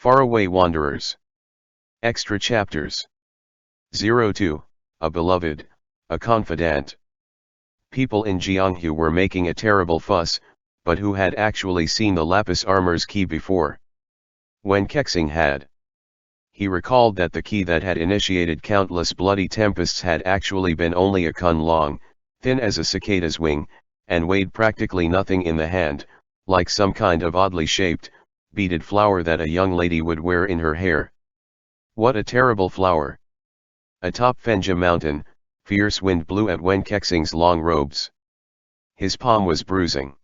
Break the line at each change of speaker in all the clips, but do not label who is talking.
Faraway Wanderers. Extra chapters. 02, a beloved, a confidant. People in Jianghu were making a terrible fuss, but who had actually seen the lapis armor's key before? Wen Kexing had. He recalled that the key that had initiated countless bloody tempests had actually been only a kun long, thin as a cicada's wing, and weighed practically nothing in the hand, like some kind of oddly shaped, beaded flower that a young lady would wear in her hair. What a terrible flower! Atop Fenja mountain, fierce wind blew at Wen Kexing's long robes. His palm was bruising.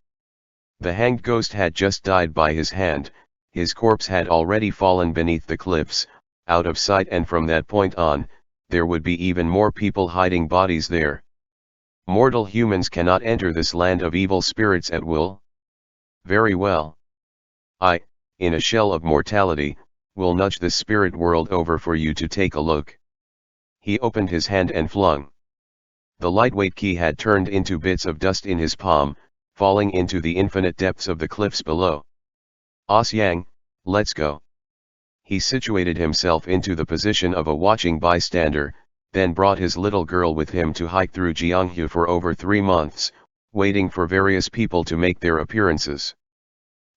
The hanged ghost had just died by his hand, his corpse had already fallen beneath the cliffs, out of sight, and from that point on, there would be even more people hiding bodies there. Mortal humans cannot enter this land of evil spirits at will. Very well. I, in a shell of mortality, will nudge this spirit world over for you to take a look. He opened his hand and flung. The lightweight key had turned into bits of dust in his palm, falling into the infinite depths of the cliffs below. Osyang, let's go. He situated himself into the position of a watching bystander, then brought his little girl with him to hike through Jianghu for over 3 months, waiting for various people to make their appearances.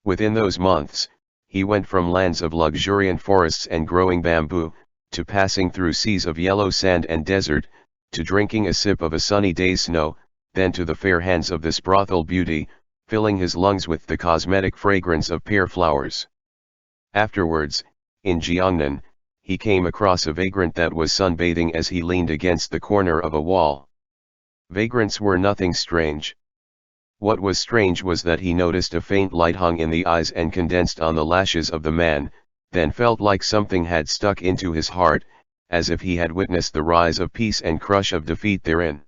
Within those months, he went from lands of luxuriant forests and growing bamboo, to passing through seas of yellow sand and desert, to drinking a sip of a sunny day's snow, then to the fair hands of this brothel beauty, filling his lungs with the cosmetic fragrance of pear flowers. Afterwards, in Jiangnan, he came across a vagrant that was sunbathing as he leaned against the corner of a wall. Vagrants were nothing strange. What was strange was that he noticed a faint light hung in the eyes and condensed on the lashes of the man, then felt like something had stuck into his heart, as if he had witnessed the rise of peace and crush of defeat therein.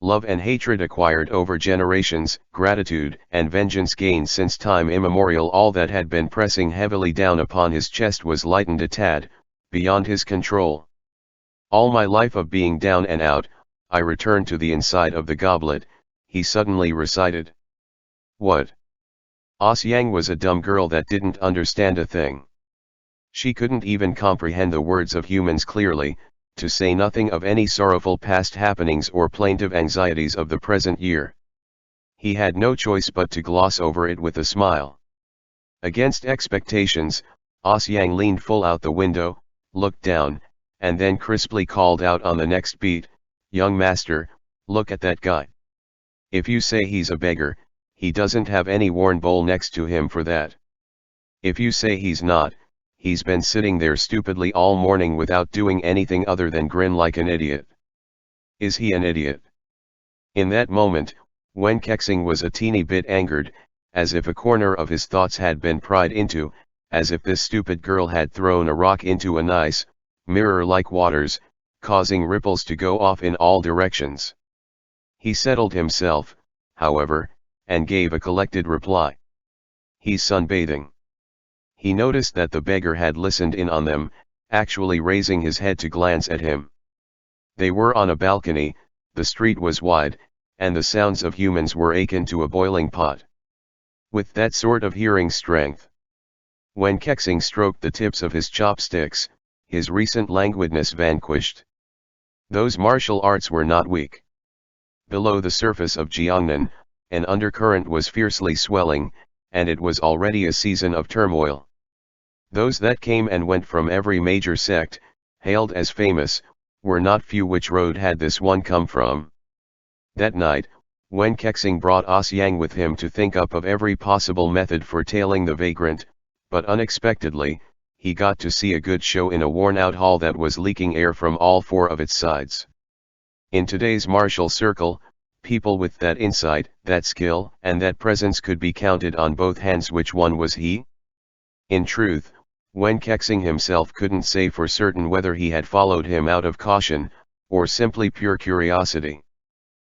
Love and hatred acquired over generations, gratitude and vengeance gained since time immemorial, all that had been pressing heavily down upon his chest was lightened a tad, beyond his control. All my life of being down and out, I returned to the inside of the goblet, he suddenly recited. What? Osyang was a dumb girl that didn't understand a thing. She couldn't even comprehend the words of humans clearly, to say nothing of any sorrowful past happenings or plaintive anxieties of the present year. He had no choice but to gloss over it with a smile. Against expectations, Osyang leaned full out the window, looked down, and then crisply called out on the next beat, "Young master, look at that guy. If you say he's a beggar, he doesn't have any worn bowl next to him for that. If you say he's not, he's been sitting there stupidly all morning without doing anything other than grin like an idiot. Is he an idiot?" In that moment, Wen Kexing was a teeny bit angered, as if a corner of his thoughts had been pried into, as if this stupid girl had thrown a rock into a nice, mirror-like waters, causing ripples to go off in all directions. He settled himself, however, and gave a collected reply. He's sunbathing. He noticed that the beggar had listened in on them, actually raising his head to glance at him. They were on a balcony, the street was wide, and the sounds of humans were akin to a boiling pot. With that sort of hearing strength, when Kexing stroked the tips of his chopsticks, his recent languidness vanquished. Those martial arts were not weak. Below the surface of Jiangnan, an undercurrent was fiercely swelling, and it was already a season of turmoil. Those that came and went from every major sect, hailed as famous, were not few. Which road had this one come from? That night, Wen Kexing brought Osyang with him to think up of every possible method for tailing the vagrant, but unexpectedly, he got to see a good show in a worn-out hall that was leaking air from all 4 of its sides. In today's martial circle, people with that insight, that skill, and that presence could be counted on both hands. Which one was he? In truth, Wen Kexing himself couldn't say for certain whether he had followed him out of caution, or simply pure curiosity.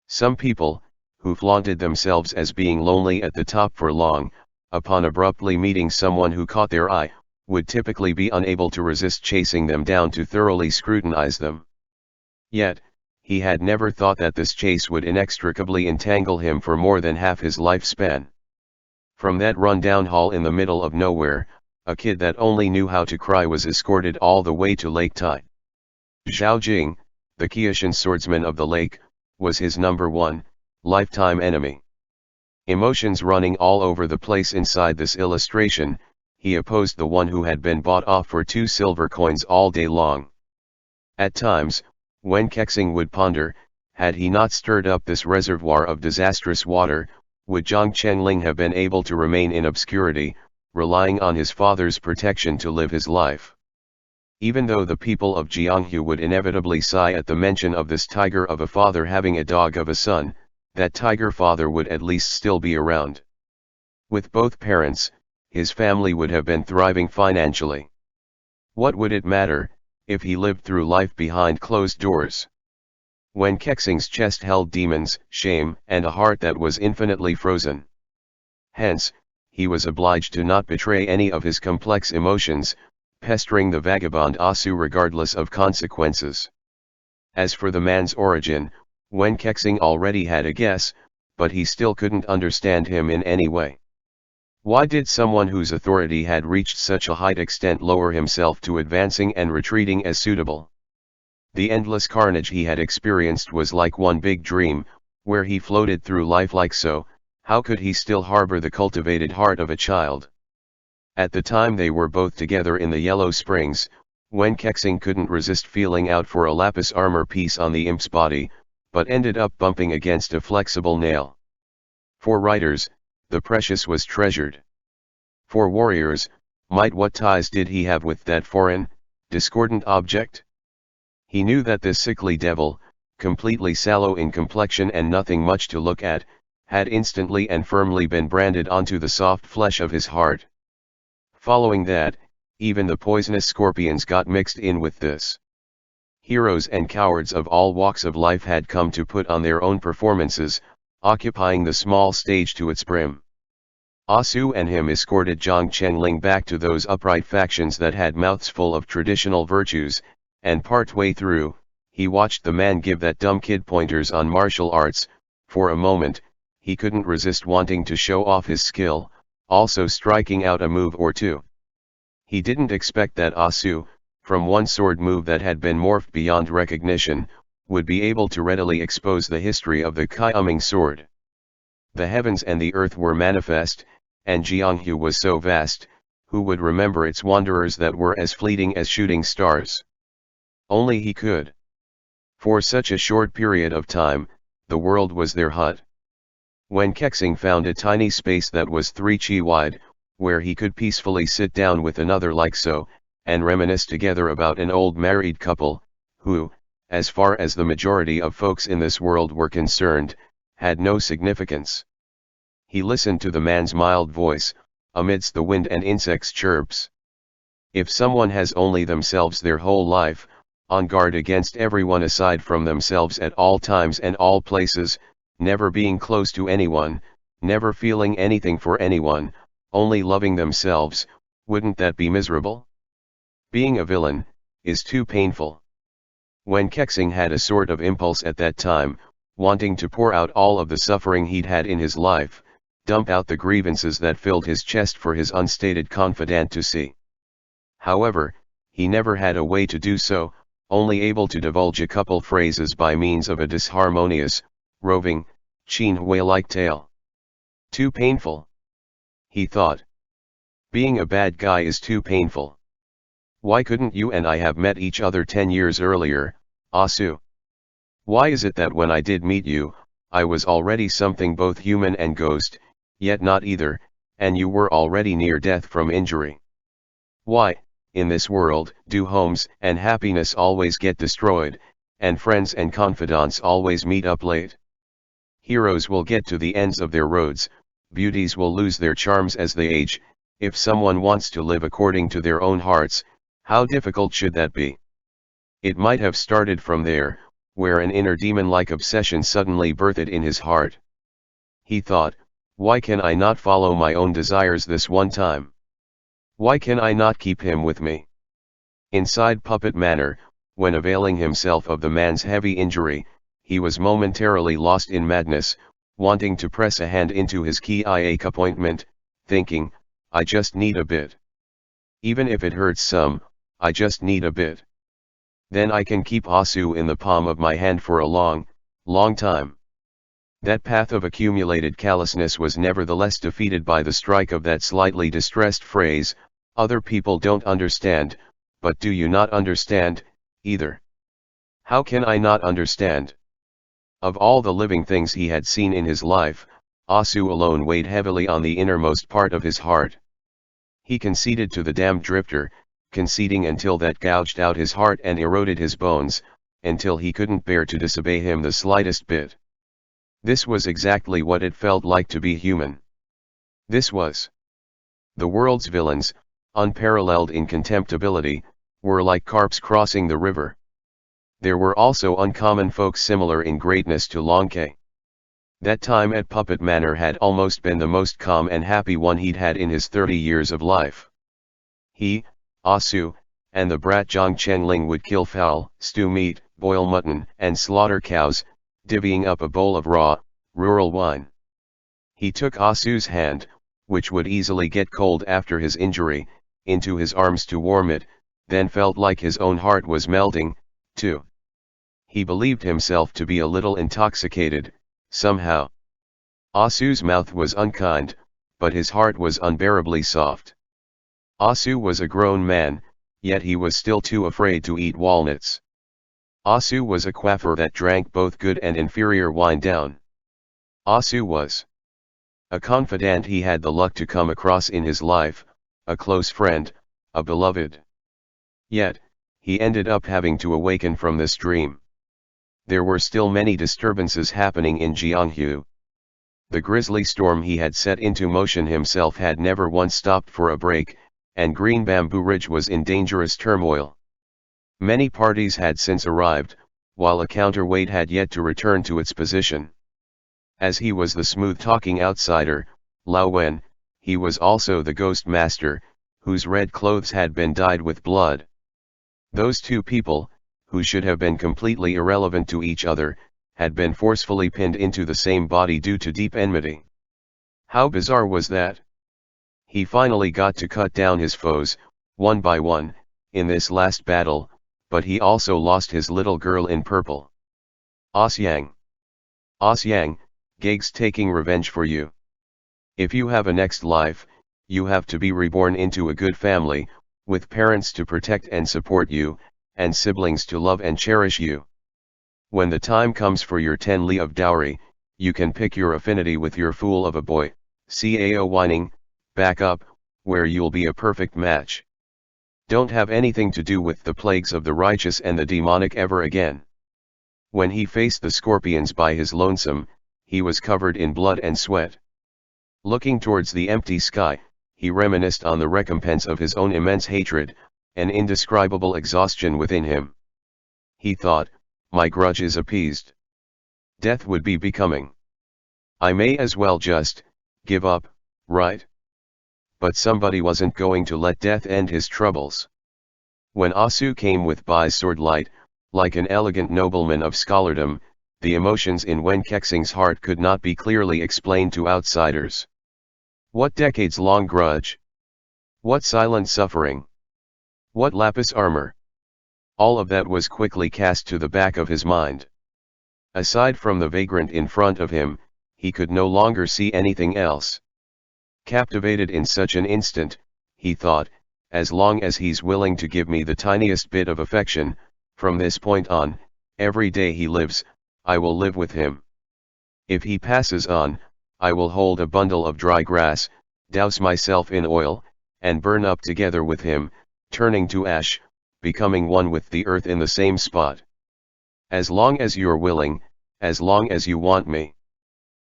Some people, who flaunted themselves as being lonely at the top for long, upon abruptly meeting someone who caught their eye, would typically be unable to resist chasing them down to thoroughly scrutinize them. Yet, he had never thought that this chase would inextricably entangle him for more than half his lifespan. From that run-down hall in the middle of nowhere, a kid that only knew how to cry, was escorted all the way to Lake Tai. Zhao Jing, the Qiushan swordsman of the lake, was his number one, lifetime enemy. Emotions running all over the place inside this illustration, he opposed the one who had been bought off for 2 silver coins all day long. At times, when Kexing would ponder, had he not stirred up this reservoir of disastrous water, would Zhang Chengling have been able to remain in obscurity, relying on his father's protection to live his life? Even though the people of Jianghu would inevitably sigh at the mention of this tiger of a father having a dog of a son, that tiger father would at least still be around. With both parents, his family would have been thriving financially. What would it matter, if he lived through life behind closed doors? When Kexing's chest held demons, shame, and a heart that was infinitely frozen. Hence, he was obliged to not betray any of his complex emotions, pestering the vagabond Asu regardless of consequences. As for the man's origin, Wen Kexing already had a guess, but he still couldn't understand him in any way. Why did someone whose authority had reached such a height extent lower himself to advancing and retreating as suitable? The endless carnage he had experienced was like one big dream, where he floated through life like so. How could he still harbor the cultivated heart of a child? At the time they were both together in the Yellow Springs, Wen Kexing couldn't resist feeling out for a lapis armor piece on the imp's body, but ended up bumping against a flexible nail. For writers, the precious was treasured. For warriors, what ties did he have with that foreign, discordant object? He knew that this sickly devil, completely sallow in complexion and nothing much to look at, had instantly and firmly been branded onto the soft flesh of his heart. Following that, even the poisonous scorpions got mixed in with this. Heroes and cowards of all walks of life had come to put on their own performances, occupying the small stage to its brim. Asu and him escorted Zhang Chengling back to those upright factions that had mouths full of traditional virtues, and partway through, he watched the man give that dumb kid pointers on martial arts. For a moment, he couldn't resist wanting to show off his skill, also striking out a move or two. He didn't expect that Asu, from one sword move that had been morphed beyond recognition, would be able to readily expose the history of the Kai-Uming sword. The heavens and the earth were manifest, and Jianghu was so vast, who would remember its wanderers that were as fleeting as shooting stars? Only he could. For such a short period of time, the world was their hut. When Kexing found a tiny space that was 3 chi wide, where he could peacefully sit down with another like so, and reminisce together about an old married couple, who, as far as the majority of folks in this world were concerned, had no significance. He listened to the man's mild voice, amidst the wind and insects' chirps. If someone has only themselves their whole life, on guard against everyone aside from themselves at all times and all places, never being close to anyone, never feeling anything for anyone, only loving themselves, wouldn't that be miserable? Being a villain is too painful. When Kexing had a sort of impulse at that time, wanting to pour out all of the suffering he'd had in his life, dump out the grievances that filled his chest for his unstated confidant to see. However, he never had a way to do so, only able to divulge a couple phrases by means of a disharmonious, roving, Qinhui-like tale. Too painful, he thought. Being a bad guy is too painful. Why couldn't you and I have met each other 10 years earlier, Asu? Why is it that when I did meet you, I was already something both human and ghost, yet not either, and you were already near death from injury? Why, in this world, do homes and happiness always get destroyed, and friends and confidants always meet up late? Heroes will get to the ends of their roads, beauties will lose their charms as they age. If someone wants to live according to their own hearts, how difficult should that be? It might have started from there, where an inner demon-like obsession suddenly birthed in his heart. He thought, why can I not follow my own desires this one time? Why can I not keep him with me? Inside Puppet Manor, when availing himself of the man's heavy injury, he was momentarily lost in madness, wanting to press a hand into his key appointment, thinking, I just need a bit. Even if it hurts some, I just need a bit. Then I can keep Asu in the palm of my hand for a long, long time. That path of accumulated callousness was nevertheless defeated by the strike of that slightly distressed phrase, "Other people don't understand, but do you not understand, either?" How can I not understand? Of all the living things he had seen in his life, Asu alone weighed heavily on the innermost part of his heart. He conceded to the damned drifter, conceding until that gouged out his heart and eroded his bones, until he couldn't bear to disobey him the slightest bit. This was exactly what it felt like to be human. This was. The world's villains, unparalleled in contemptibility, were like carps crossing the river. There were also uncommon folk similar in greatness to Longke. That time at Puppet Manor had almost been the most calm and happy one he'd had in his 30 years of life. He, Asu, and the brat Zhang Chenling would kill fowl, stew meat, boil mutton, and slaughter cows, divvying up a bowl of raw, rural wine. He took Asu's hand, which would easily get cold after his injury, into his arms to warm it, then felt like his own heart was melting, too. He believed himself to be a little intoxicated, somehow. Asu's mouth was unkind, but his heart was unbearably soft. Asu was a grown man, yet he was still too afraid to eat walnuts. Asu was a quaffer that drank both good and inferior wine down. Asu was a confidant he had the luck to come across in his life, a close friend, a beloved. Yet, he ended up having to awaken from this dream. There were still many disturbances happening in Jianghu. The grisly storm he had set into motion himself had never once stopped for a break, and Green Bamboo Ridge was in dangerous turmoil. Many parties had since arrived, while a counterweight had yet to return to its position. As he was the smooth-talking outsider, Lao Wen, he was also the ghost master, whose red clothes had been dyed with blood. Those two people, who should have been completely irrelevant to each other, had been forcefully pinned into the same body due to deep enmity. How bizarre was that? He finally got to cut down his foes, one by one, in this last battle, but he also lost his little girl in purple. Osyang. Osyang, Gaig's taking revenge for you. If you have a next life, you have to be reborn into a good family, with parents to protect and support you, and siblings to love and cherish you. When the time comes for your 10 li of dowry, you can pick your affinity with your fool of a boy, Cao whining, back up, where you'll be a perfect match. Don't have anything to do with the plagues of the righteous and the demonic ever again. When he faced the scorpions by his lonesome, he was covered in blood and sweat. Looking towards the empty sky, he reminisced on the recompense of his own immense hatred, an indescribable exhaustion within him. He thought, my grudge is appeased. Death would be becoming. I may as well just give up, right? But somebody wasn't going to let death end his troubles. When Asu came with Bai's sword light, like an elegant nobleman of scholardom, the emotions in Wen Kexing's heart could not be clearly explained to outsiders. What decades-long grudge? What silent suffering? What lapis armor? All of that was quickly cast to the back of his mind. Aside from the vagrant in front of him, he could no longer see anything else. Captivated in such an instant, he thought, as long as he's willing to give me the tiniest bit of affection, from this point on, every day he lives, I will live with him. If he passes on, I will hold a bundle of dry grass, douse myself in oil, and burn up together with him, turning to ash, becoming one with the earth in the same spot. As long as you're willing, as long as you want me.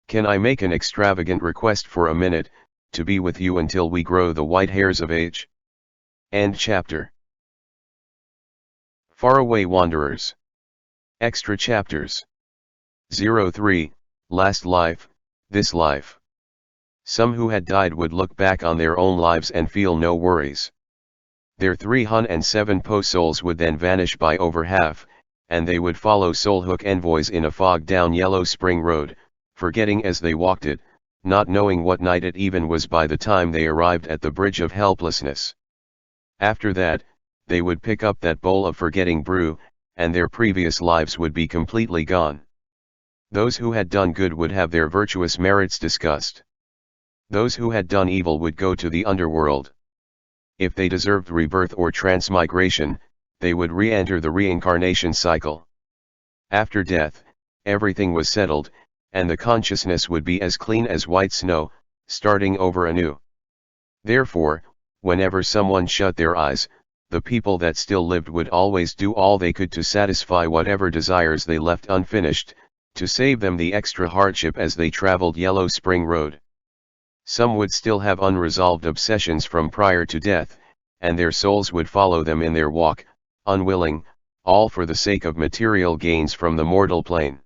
Can I make an extravagant request for a minute, to be with you until we grow the white hairs of age? End chapter. Faraway Wanderers. Extra chapters. 03, Last Life, This Life. Some who had died would look back on their own lives and feel no worries. Their 307 po souls would then vanish by over half, and they would follow soul-hook envoys in a fog down Yellow Spring Road, forgetting as they walked it, not knowing what night it even was by the time they arrived at the Bridge of Helplessness. After that, they would pick up that bowl of forgetting brew, and their previous lives would be completely gone. Those who had done good would have their virtuous merits discussed. Those who had done evil would go to the underworld. If they deserved rebirth or transmigration, they would re-enter the reincarnation cycle. After death, everything was settled, and the consciousness would be as clean as white snow, starting over anew. Therefore, whenever someone shut their eyes, the people that still lived would always do all they could to satisfy whatever desires they left unfinished, to save them the extra hardship as they traveled Yellow Spring Road. Some would still have unresolved obsessions from prior to death, and their souls would follow them in their walk, unwilling, all for the sake of material gains from the mortal plane.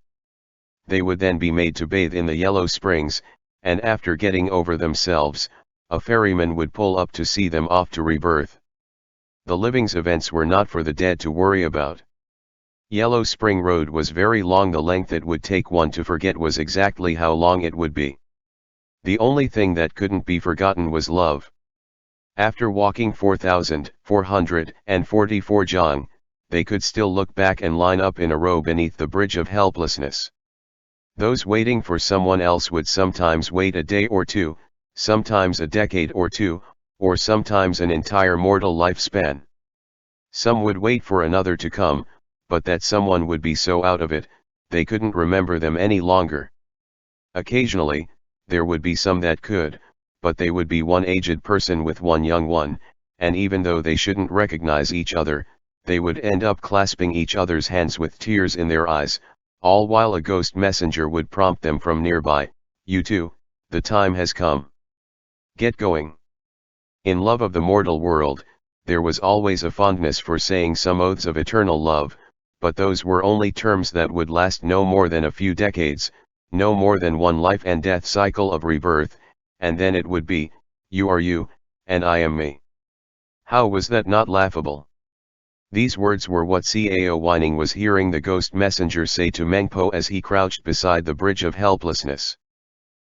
They would then be made to bathe in the Yellow Springs, and after getting over themselves, a ferryman would pull up to see them off to rebirth. The living's events were not for the dead to worry about. Yellow Spring Road was very long. The length it would take one to forget was exactly how long it would be. The only thing that couldn't be forgotten was love. After walking 4,444 jang, they could still look back and line up in a row beneath the bridge of helplessness. Those waiting for someone else would sometimes wait a day or two, sometimes a decade or two, or sometimes an entire mortal lifespan. Some would wait for another to come, but that someone would be so out of it, they couldn't remember them any longer. Occasionally, there would be some that could, but they would be one aged person with one young one, and even though they shouldn't recognize each other, they would end up clasping each other's hands with tears in their eyes, all while a ghost messenger would prompt them from nearby, "You too, the time has come. Get going." In love of the mortal world, there was always a fondness for saying some oaths of eternal love, but those were only terms that would last no more than a few decades, no more than one life and death cycle of rebirth, and then it would be, "You are you, and I am me." How was that not laughable? These words were what Cao Whining was hearing the ghost messenger say to Mengpo as he crouched beside the bridge of helplessness.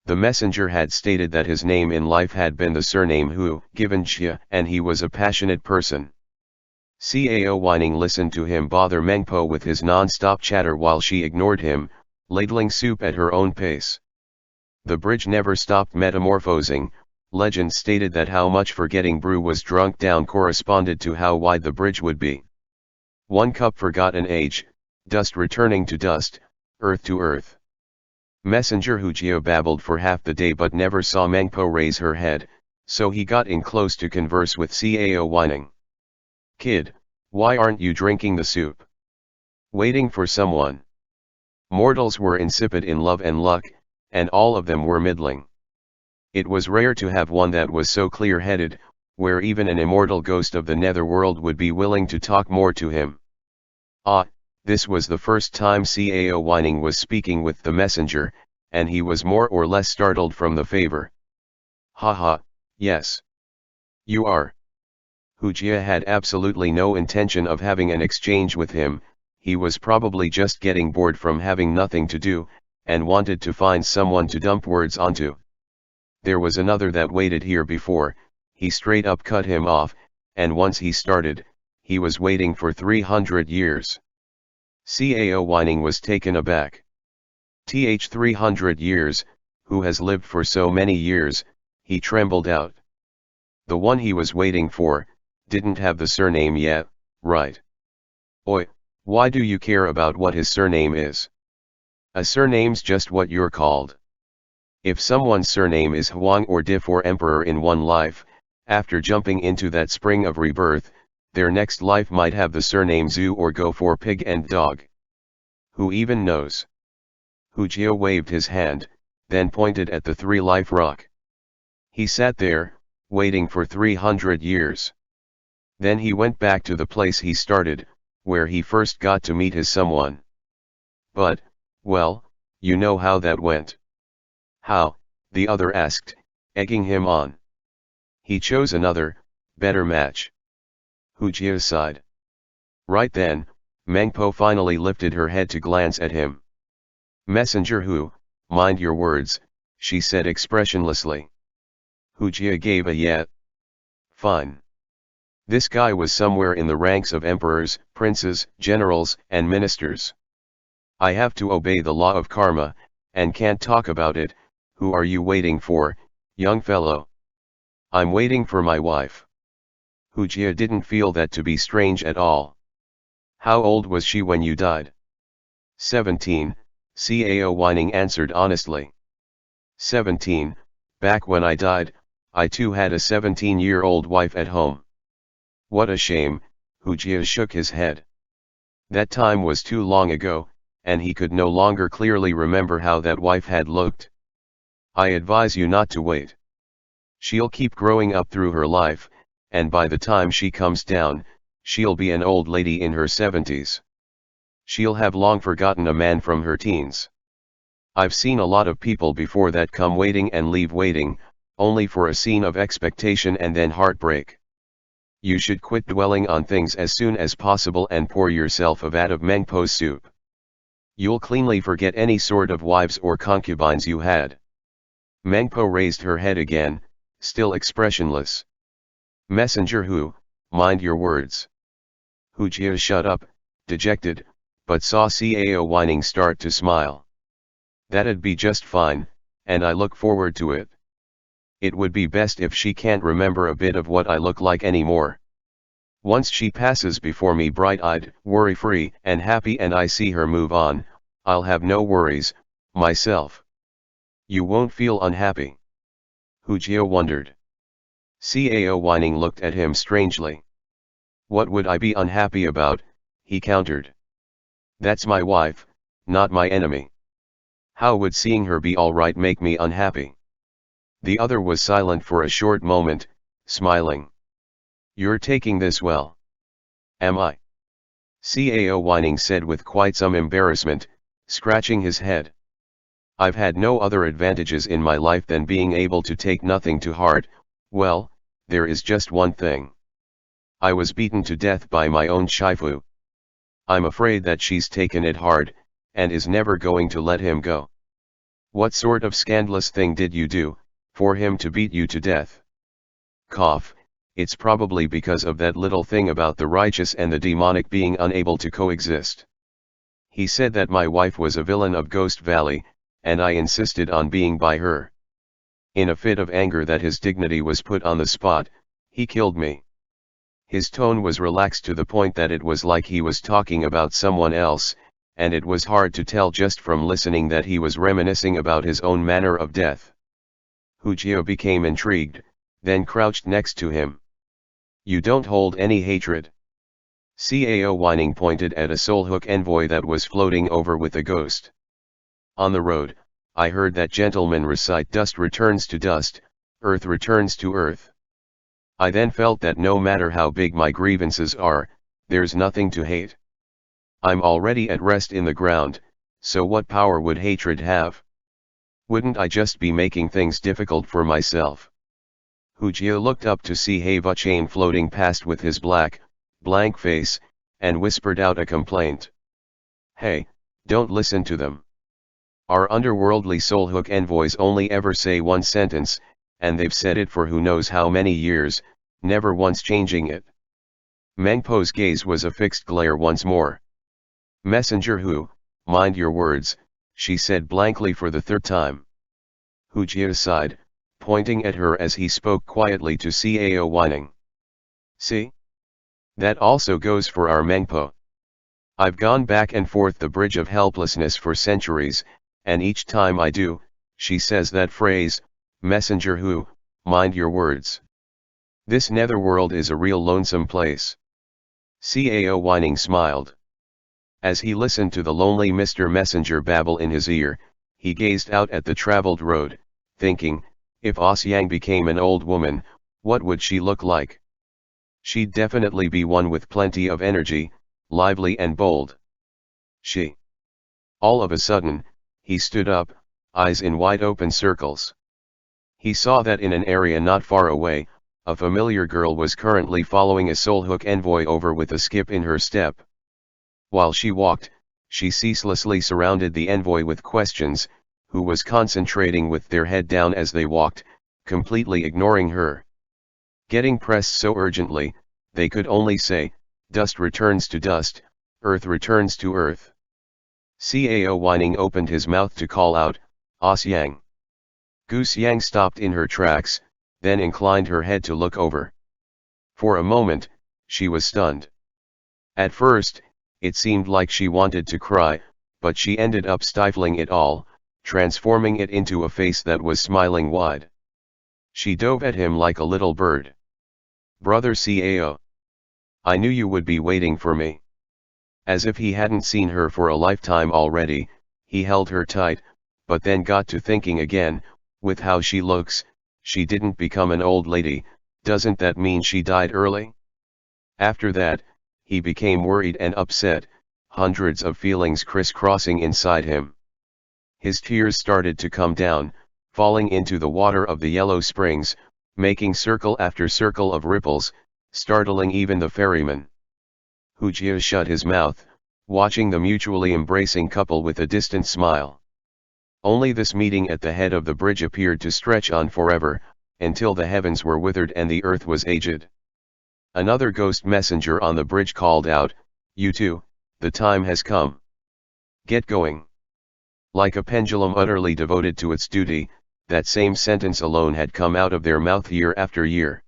The messenger had stated that his name in life had been the surname Hu, given Ch, and he was a passionate person. Cao Whining listened to him bother Mengpo with his non-stop chatter while she ignored him, ladling soup at her own pace. The bridge never stopped metamorphosing. Legend stated that how much forgetting brew was drunk down corresponded to how wide the bridge would be. One cup forgot an age, dust returning to dust, earth to earth. Messenger Hujia babbled for half the day but never saw Mengpo raise her head, so he got in close to converse with Cao Whining. "Kid, why aren't you drinking the soup? Waiting for someone?" Mortals were insipid in love and luck, and all of them were middling. It was rare to have one that was so clear-headed, where even an immortal ghost of the netherworld would be willing to talk more to him. This was the first time Cao Whining was speaking with the messenger, and he was more or less startled from the favor. "Haha, yes. You are." Hujia had absolutely no intention of having an exchange with him. He was probably just getting bored from having nothing to do, and wanted to find someone to dump words onto. There was another that waited here before. He straight up cut him off, and once he started, he was waiting for 300 years. Cao Whining was taken aback. 300 years, who has lived for so many years, he trembled out. The one he was waiting for, didn't have the surname yet, right? Oi, why do you care about what his surname is? A surname's just what you're called. If someone's surname is Huang or Diff or Emperor in one life, after jumping into that spring of rebirth, their next life might have the surname Zhu or go for pig and dog. Who even knows? Hujia waved his hand, then pointed at the three-life rock. He sat there, waiting for 300 years. Then he went back to the place he started, where he first got to meet his someone. But, well, you know how that went. How? The other asked, egging him on. He chose another, better match. Hujia sighed. Right then, Mengpo finally lifted her head to glance at him. Messenger Hu, mind your words, she said expressionlessly. Hujia gave a yeah. Fine. This guy was somewhere in the ranks of emperors, princes, generals, and ministers. I have to obey the law of karma, and can't talk about it. Who are you waiting for, young fellow? I'm waiting for my wife. Hu Jia didn't feel that to be strange at all. How old was she when you died? 17, Cao Whining answered honestly. 17, back when I died, I too had a 17-year-old wife at home. What a shame, Hu Jia shook his head. That time was too long ago, and he could no longer clearly remember how that wife had looked. I advise you not to wait. She'll keep growing up through her life, and by the time she comes down, she'll be an old lady in her 70s. She'll have long forgotten a man from her teens. I've seen a lot of people before that come waiting and leave waiting, only for a scene of expectation and then heartbreak. You should quit dwelling on things as soon as possible and pour yourself a vat of mengpo soup. You'll cleanly forget any sort of wives or concubines you had. Mengpo raised her head again, still expressionless. Messenger Hu, mind your words. Hu Jia shut up, dejected, but saw Cao Whining start to smile. That'd be just fine, and I look forward to it. It would be best if she can't remember a bit of what I look like anymore. Once she passes before me bright-eyed, worry-free and happy and I see her move on, I'll have no worries, myself. You won't feel unhappy? Hu Jia wondered. Cao Whining looked at him strangely. What would I be unhappy about, he countered. That's my wife, not my enemy. How would seeing her be all right make me unhappy? The other was silent for a short moment, smiling. You're taking this well. Am I? Cao Whining said with quite some embarrassment, scratching his head. I've had no other advantages in my life than being able to take nothing to heart. Well, there is just one thing. I was beaten to death by my own Shifu. I'm afraid that she's taken it hard, and is never going to let him go. What sort of scandalous thing did you do, for him to beat you to death? Cough, it's probably because of that little thing about the righteous and the demonic being unable to coexist. He said that my wife was a villain of Ghost Valley, and I insisted on being by her. In a fit of anger that his dignity was put on the spot, he killed me. His tone was relaxed to the point that it was like he was talking about someone else, and it was hard to tell just from listening that he was reminiscing about his own manner of death. Hu Jia became intrigued, then crouched next to him. You don't hold any hatred? Cao Whining pointed at a soulhook envoy that was floating over with a ghost. On the road, I heard that gentleman recite dust returns to dust, earth returns to earth. I then felt that no matter how big my grievances are, there's nothing to hate. I'm already at rest in the ground, so what power would hatred have? Wouldn't I just be making things difficult for myself? Hu Jia looked up to see Heva Chain floating past with his blank face, and whispered out a complaint. Hey, don't listen to them. Our underworldly soulhook envoys only ever say one sentence, and they've said it for who knows how many years, never once changing it. Mengpo's gaze was a fixed glare once more. Messenger Hu, mind your words, she said blankly for the third time. Hu Jia sighed, pointing at her as he spoke quietly to Cao Whining. See? That also goes for our Mengpo. I've gone back and forth the bridge of helplessness for centuries, and each time I do, she says that phrase, Messenger Hu, mind your words. This netherworld is a real lonesome place. Cao Whining smiled. As he listened to the lonely Mr. Messenger babble in his ear, he gazed out at the traveled road, thinking, if Osyang became an old woman, what would she look like? She'd definitely be one with plenty of energy, lively and bold. She. All of a sudden, he stood up, eyes in wide open circles. He saw that in an area not far away, a familiar girl was currently following a soulhook envoy over with a skip in her step. While she walked, she ceaselessly surrounded the envoy with questions, who was concentrating with their head down as they walked, completely ignoring her. Getting pressed so urgently, they could only say, dust returns to dust, earth returns to earth. Cao Whining opened his mouth to call out, Xiang. Gu Xiang stopped in her tracks, then inclined her head to look over. For a moment, she was stunned. At first, it seemed like she wanted to cry, but she ended up stifling it all, transforming it into a face that was smiling wide. She dove at him like a little bird. Brother Cao. I knew you would be waiting for me. As if he hadn't seen her for a lifetime already, he held her tight, but then got to thinking again, with how she looks, she didn't become an old lady, doesn't that mean she died early? After that, he became worried and upset, hundreds of feelings crisscrossing inside him. His tears started to come down, falling into the water of the yellow springs, making circle after circle of ripples, startling even the ferryman. Hu Jia shut his mouth, watching the mutually embracing couple with a distant smile. Only this meeting at the head of the bridge appeared to stretch on forever, until the heavens were withered and the earth was aged. Another ghost messenger on the bridge called out, You two, the time has come. Get going. Like a pendulum utterly devoted to its duty, that same sentence alone had come out of their mouth year after year.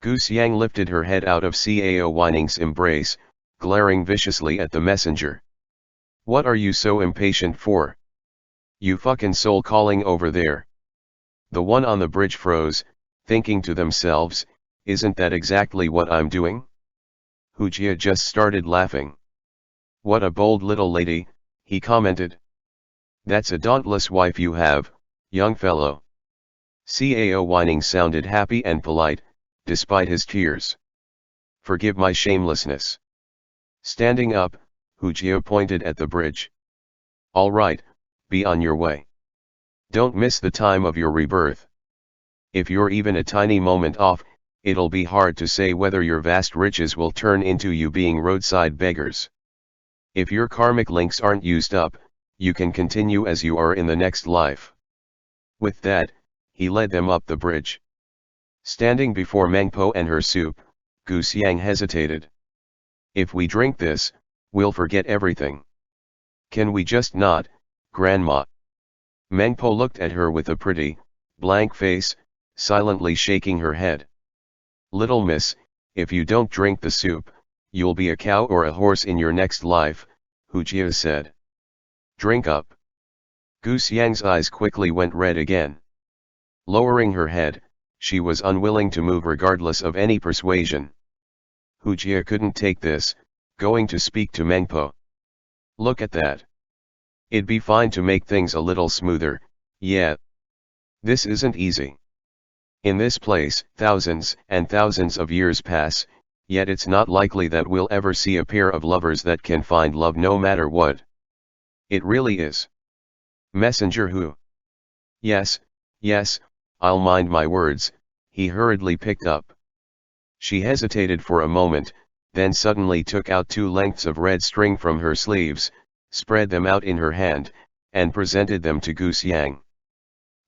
Gu Xiang lifted her head out of Cao Whining's embrace, glaring viciously at the messenger. What are you so impatient for? You fucking soul calling over there. The one on the bridge froze, thinking to themselves, isn't that exactly what I'm doing? Hu Jia just started laughing. What a bold little lady, he commented. That's a dauntless wife you have, young fellow. Cao Whining sounded happy and polite, despite his tears. Forgive my shamelessness. Standing up, Hu Jia pointed at the bridge. All right, be on your way. Don't miss the time of your rebirth. If you're even a tiny moment off, it'll be hard to say whether your vast riches will turn into you being roadside beggars. If your karmic links aren't used up, you can continue as you are in the next life. With that, he led them up the bridge. Standing before Mengpo and her soup, Gu Xiang hesitated. If we drink this, we'll forget everything. Can we just not, Grandma? Mengpo looked at her with a pretty, blank face, silently shaking her head. Little miss, if you don't drink the soup, you'll be a cow or a horse in your next life, Hu Jia said. Drink up. Gu Xiang's eyes quickly went red again. Lowering her head, she was unwilling to move regardless of any persuasion. Hu Jia couldn't take this, going to speak to Mengpo. Look at that. It'd be fine to make things a little smoother, yeah. This isn't easy. In this place, thousands and thousands of years pass, yet it's not likely that we'll ever see a pair of lovers that can find love no matter what. It really is. Messenger Hu. Yes, I'll mind my words, he hurriedly picked up. She hesitated for a moment, then suddenly took out 2 lengths of red string from her sleeves, spread them out in her hand, and presented them to Gu Xiang.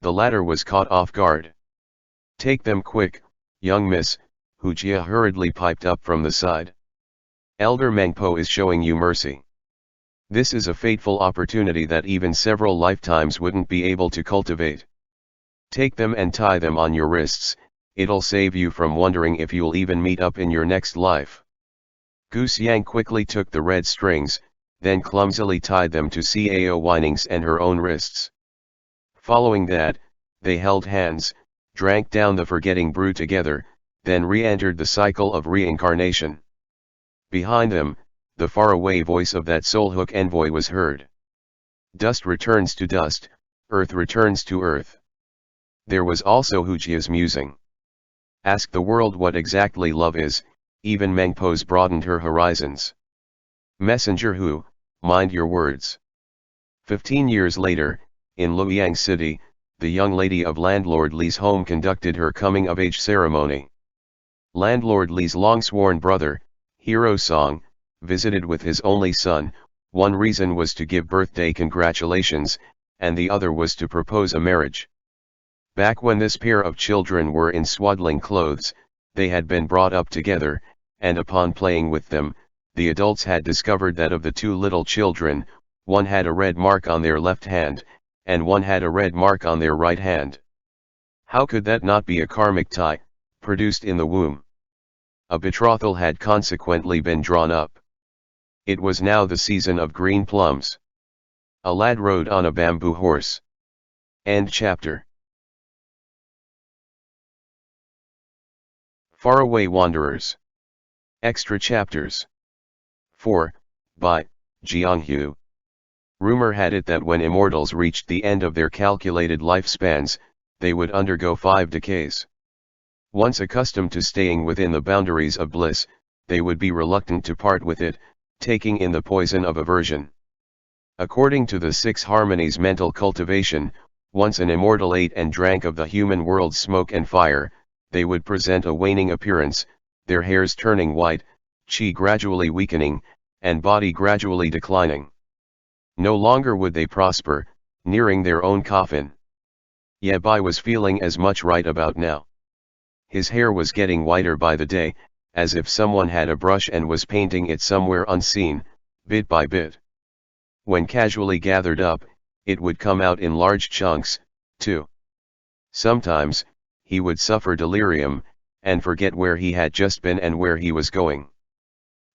The latter was caught off guard. Take them quick, young miss, Hu Jia hurriedly piped up from the side. Elder Mengpo is showing you mercy. This is a fateful opportunity that even several lifetimes wouldn't be able to cultivate. Take them and tie them on your wrists, it'll save you from wondering if you'll even meet up in your next life. Gu Xiang quickly took the red strings, then clumsily tied them to Cao Whining's and her own wrists. Following that, they held hands, drank down the forgetting brew together, then re-entered the cycle of reincarnation. Behind them, the faraway voice of that soulhook envoy was heard. Dust returns to dust, earth returns to earth. There was also Hu Jia's musing. Ask the world what exactly love is, even Mengpo's broadened her horizons. Messenger Hu, mind your words. 15 years later, in Luoyang City, the young lady of Landlord Li's home conducted her coming-of-age ceremony. Landlord Li's long-sworn brother, Hero Song, visited with his only son. One reason was to give birthday congratulations, and the other was to propose a marriage. Back when this pair of children were in swaddling clothes, they had been brought up together, and upon playing with them, the adults had discovered that of the two little children, one had a red mark on their left hand, and one had a red mark on their right hand. How could that not be a karmic tie, produced in the womb? A betrothal had consequently been drawn up. It was now the season of green plums. A lad rode on a bamboo horse. End chapter. Faraway Wanderers. Extra chapters. 4. By Jianghu. Rumor had it that when immortals reached the end of their calculated lifespans, they would undergo 5 decays. Once accustomed to staying within the boundaries of bliss, they would be reluctant to part with it, taking in the poison of aversion. According to the 6 harmonies mental cultivation, once an immortal ate and drank of the human world's smoke and fire, they would present a waning appearance, their hairs turning white, chi gradually weakening, and body gradually declining. No longer would they prosper, nearing their own coffin. Yabai was feeling as much right about now. His hair was getting whiter by the day, as if someone had a brush and was painting it somewhere unseen, bit by bit. When casually gathered up, it would come out in large chunks, too. Sometimes, he would suffer delirium, and forget where he had just been and where he was going.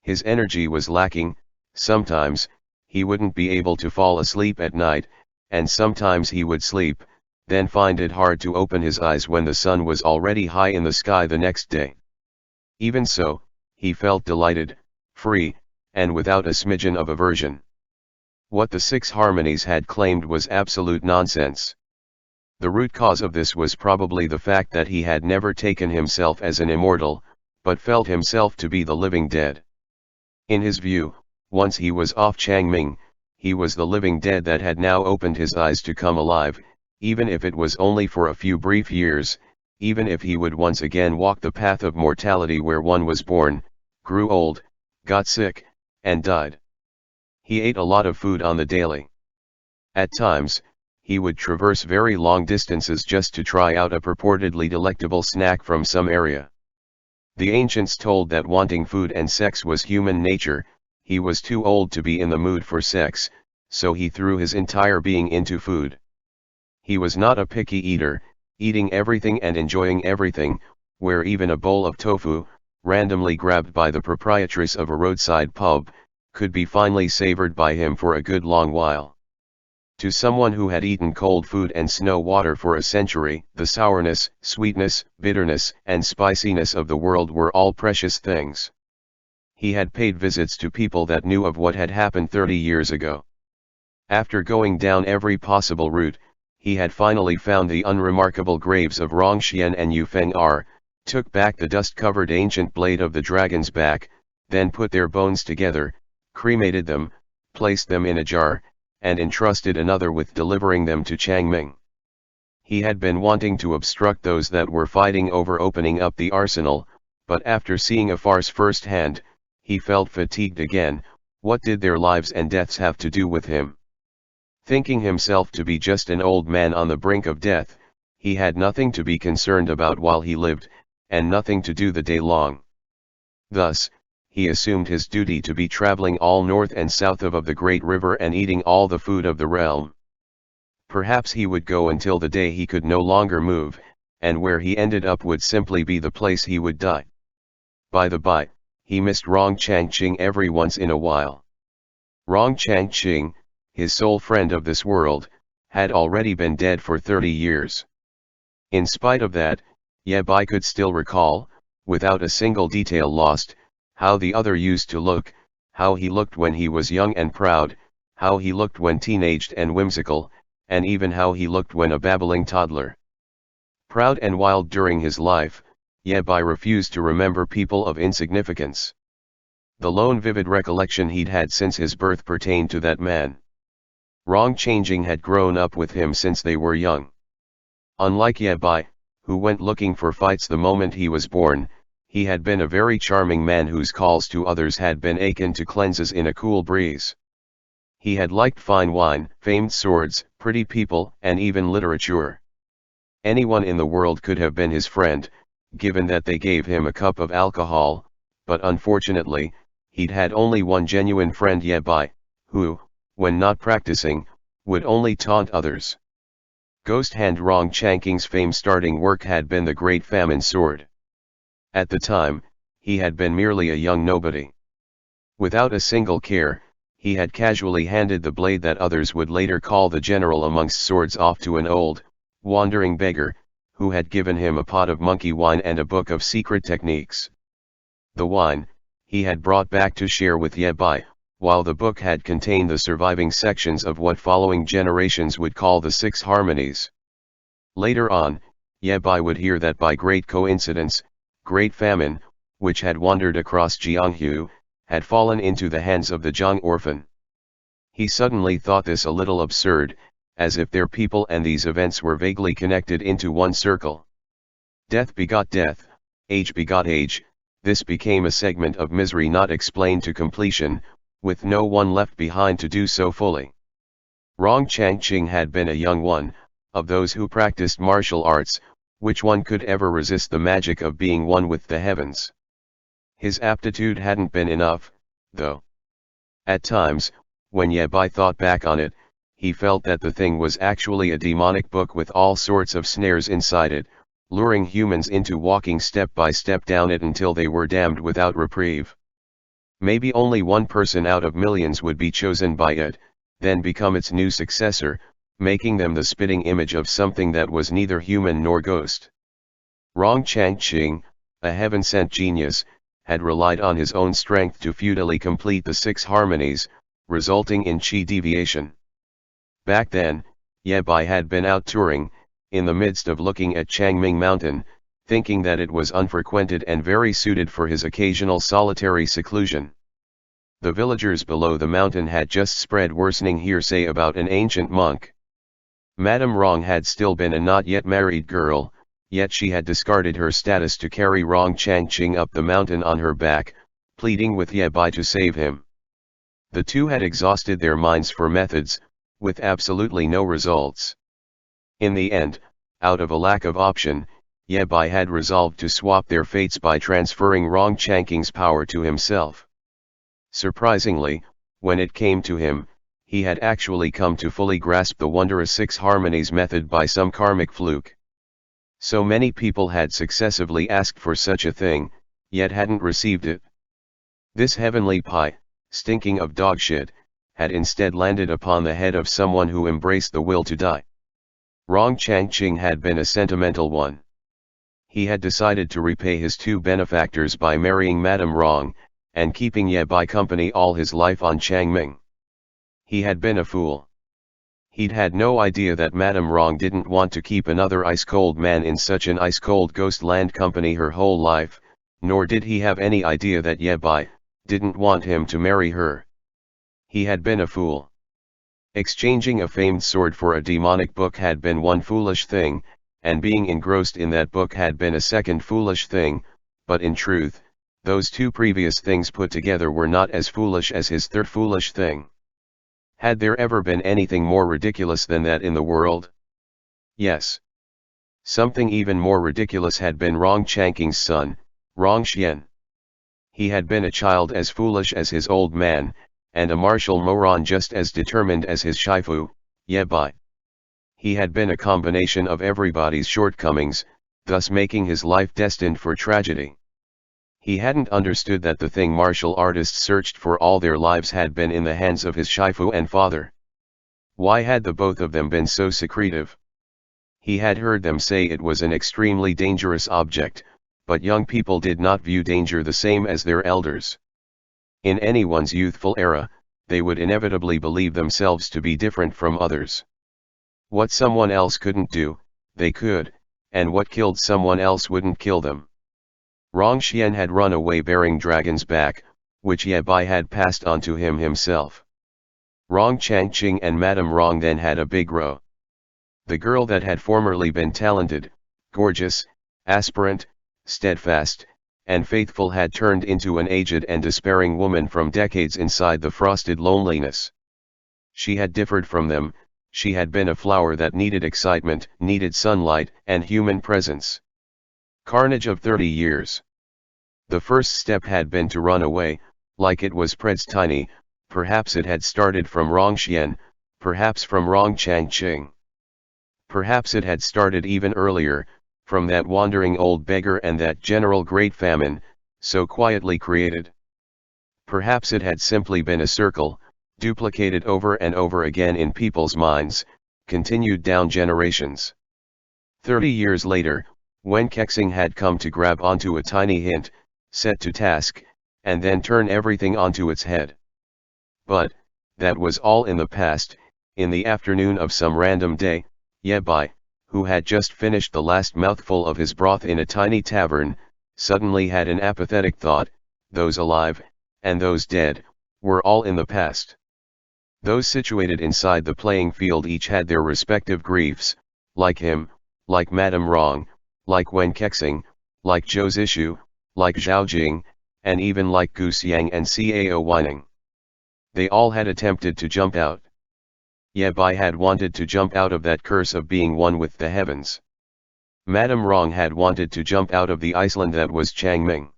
His energy was lacking. Sometimes, he wouldn't be able to fall asleep at night, and sometimes he would sleep, then find it hard to open his eyes when the sun was already high in the sky the next day. Even so, he felt delighted, free, and without a smidgen of aversion. What the 6 harmonies had claimed was absolute nonsense. The root cause of this was probably the fact that he had never taken himself as an immortal, but felt himself to be the living dead. In his view, once he was off Changming, he was the living dead that had now opened his eyes to come alive, even if it was only for a few brief years, even if he would once again walk the path of mortality where one was born, grew old, got sick, and died. He ate a lot of food on the daily. At times, he would traverse very long distances just to try out a purportedly delectable snack from some area. The ancients told that wanting food and sex was human nature. He was too old to be in the mood for sex, so he threw his entire being into food. He was not a picky eater, eating everything and enjoying everything, where even a bowl of tofu, randomly grabbed by the proprietress of a roadside pub, could be finely savored by him for a good long while. To someone who had eaten cold food and snow water for a century, the sourness, sweetness, bitterness, and spiciness of the world were all precious things. He had paid visits to people that knew of what had happened 30 years ago. After going down every possible route, he had finally found the unremarkable graves of Rongxian and Yufeng Er, took back the dust-covered ancient blade of the dragon's back, then put their bones together, cremated them, placed them in a jar, and entrusted another with delivering them to Changming. He had been wanting to obstruct those that were fighting over opening up the arsenal, but after seeing a farce firsthand, he felt fatigued again. What did their lives and deaths have to do with him? Thinking himself to be just an old man on the brink of death, he had nothing to be concerned about while he lived, and nothing to do the day long. Thus, he assumed his duty to be traveling all north and south of the great river and eating all the food of the realm. Perhaps he would go until the day he could no longer move, and where he ended up would simply be the place he would die. By the by, he missed Rong Changqing every once in a while. Rong Changqing, his sole friend of this world, had already been dead for 30 years. In spite of that, Yabai could still recall, without a single detail lost, how the other used to look, how he looked when he was young and proud, how he looked when teenaged and whimsical, and even how he looked when a babbling toddler. Proud and wild during his life, Yabai refused to remember people of insignificance. The lone vivid recollection he'd had since his birth pertained to that man. Rong Changing had grown up with him since they were young. Unlike Yabai, who went looking for fights the moment he was born, he had been a very charming man whose calls to others had been akin to cleanses in a cool breeze. He had liked fine wine, famed swords, pretty people, and even literature. Anyone in the world could have been his friend, given that they gave him a cup of alcohol, but unfortunately, he'd had only one genuine friend Yebai, who, when not practicing, would only taunt others. Ghost Hand Rong Chanking's fame-starting work had been the Great Famine Sword. At the time, he had been merely a young nobody. Without a single care, he had casually handed the blade that others would later call the general amongst swords off to an old, wandering beggar, who had given him a pot of monkey wine and a book of secret techniques. The wine, he had brought back to share with Yebai, while the book had contained the surviving sections of what following generations would call the Six Harmonies. Later on, Yebai would hear that by great coincidence, Great Famine, which had wandered across Jianghu, had fallen into the hands of the Zhang orphan. He suddenly thought this a little absurd, as if their people and these events were vaguely connected into one circle. Death begot death, age begot age, this became a segment of misery not explained to completion, with no one left behind to do so fully. Rong Changqing had been a young one, of those who practiced martial arts, which one could ever resist the magic of being one with the heavens. His aptitude hadn't been enough, though. At times, when Yebai thought back on it, he felt that the thing was actually a demonic book with all sorts of snares inside it, luring humans into walking step by step down it until they were damned without reprieve. Maybe only one person out of millions would be chosen by it, then become its new successor, making them the spitting image of something that was neither human nor ghost. Rong Changqing, a heaven-sent genius, had relied on his own strength to futilely complete the Six Harmonies, resulting in chi deviation. Back then, Yebai had been out touring, in the midst of looking at Changming Mountain, thinking that it was unfrequented and very suited for his occasional solitary seclusion. The villagers below the mountain had just spread worsening hearsay about an ancient monk. Madame Rong had still been a not yet married girl, yet she had discarded her status to carry Rong Changqing up the mountain on her back, pleading with Yebai to save him. The two had exhausted their minds for methods, with absolutely no results. In the end, out of a lack of option, Yebai had resolved to swap their fates by transferring Rong Changqing's power to himself. Surprisingly, when it came to him, he had actually come to fully grasp the wondrous Six Harmonies method by some karmic fluke. So many people had successively asked for such a thing, yet hadn't received it. This heavenly pie, stinking of dog shit, had instead landed upon the head of someone who embraced the will to die. Rong Changqing had been a sentimental one. He had decided to repay his two benefactors by marrying Madame Rong, and keeping Yebai company all his life on Changming. He had been a fool. He'd had no idea that Madame Rong didn't want to keep another ice-cold man in such an ice-cold ghost land company her whole life, nor did he have any idea that Yebai didn't want him to marry her. He had been a fool. Exchanging a famed sword for a demonic book had been one foolish thing, and being engrossed in that book had been a second foolish thing, but in truth, those two previous things put together were not as foolish as his third foolish thing. Had there ever been anything more ridiculous than that in the world? Yes. Something even more ridiculous had been Rong Changqing's son, Rong Xian. He had been a child as foolish as his old man, and a martial moron just as determined as his shifu, Yebai. He had been a combination of everybody's shortcomings, thus making his life destined for tragedy. He hadn't understood that the thing martial artists searched for all their lives had been in the hands of his shifu and father. Why had the both of them been so secretive? He had heard them say it was an extremely dangerous object, but young people did not view danger the same as their elders. In anyone's youthful era, they would inevitably believe themselves to be different from others. What someone else couldn't do, they could, and what killed someone else wouldn't kill them. Rong Xian had run away bearing Dragon's back, which Yebai had passed on to him himself. Rong Changqing and Madame Rong then had a big row. The girl that had formerly been talented, gorgeous, aspirant, steadfast, and faithful had turned into an aged and despairing woman from decades inside the frosted loneliness. She had differed from them, she had been a flower that needed excitement, needed sunlight and human presence. Carnage of 30 years. The first step had been to run away, like it was predestiny. Perhaps it had started from Rongxian, perhaps from Rongchangqing. Perhaps it had started even earlier, from that wandering old beggar and that general great famine, so quietly created. Perhaps it had simply been a circle, duplicated over and over again in people's minds, continued down generations. 30 years later, when Kexing had come to grab onto a tiny hint, set to task, and then turn everything onto its head. But, that was all in the past. In the afternoon of some random day, Ye Bai, who had just finished the last mouthful of his broth in a tiny tavern, suddenly had an apathetic thought: those alive, and those dead, were all in the past. Those situated inside the playing field each had their respective griefs, like him, like Madame Rong, like Wen Kexing, like Zhou Zishu, like Zhao Jing, and even like Gu Xiang and Cao Weining. They all had attempted to jump out. Ye Bai had wanted to jump out of that curse of being one with the heavens. Madame Rong had wanted to jump out of the Iceland that was Changming.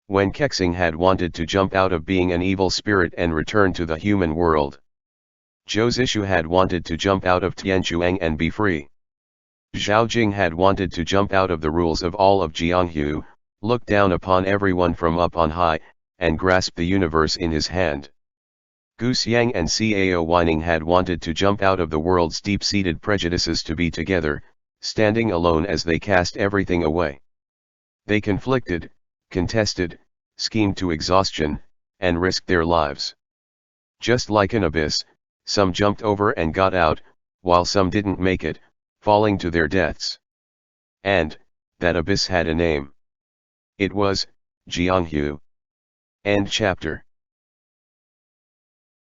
Wen Kexing had wanted to jump out of being an evil spirit and return to the human world. Zhou Zishu had wanted to jump out of Tianchuang and be free. Zhao Jing had wanted to jump out of the rules of all of Jianghu, look down upon everyone from up on high, and grasp the universe in his hand. Gu Xiang and Cao Weining had wanted to jump out of the world's deep-seated prejudices to be together, standing alone as they cast everything away. They conflicted, contested, schemed to exhaustion, and risked their lives. Just like an abyss, some jumped over and got out, while some didn't make it, falling to their deaths. And, that abyss had a name. It was Jianghu. End chapter.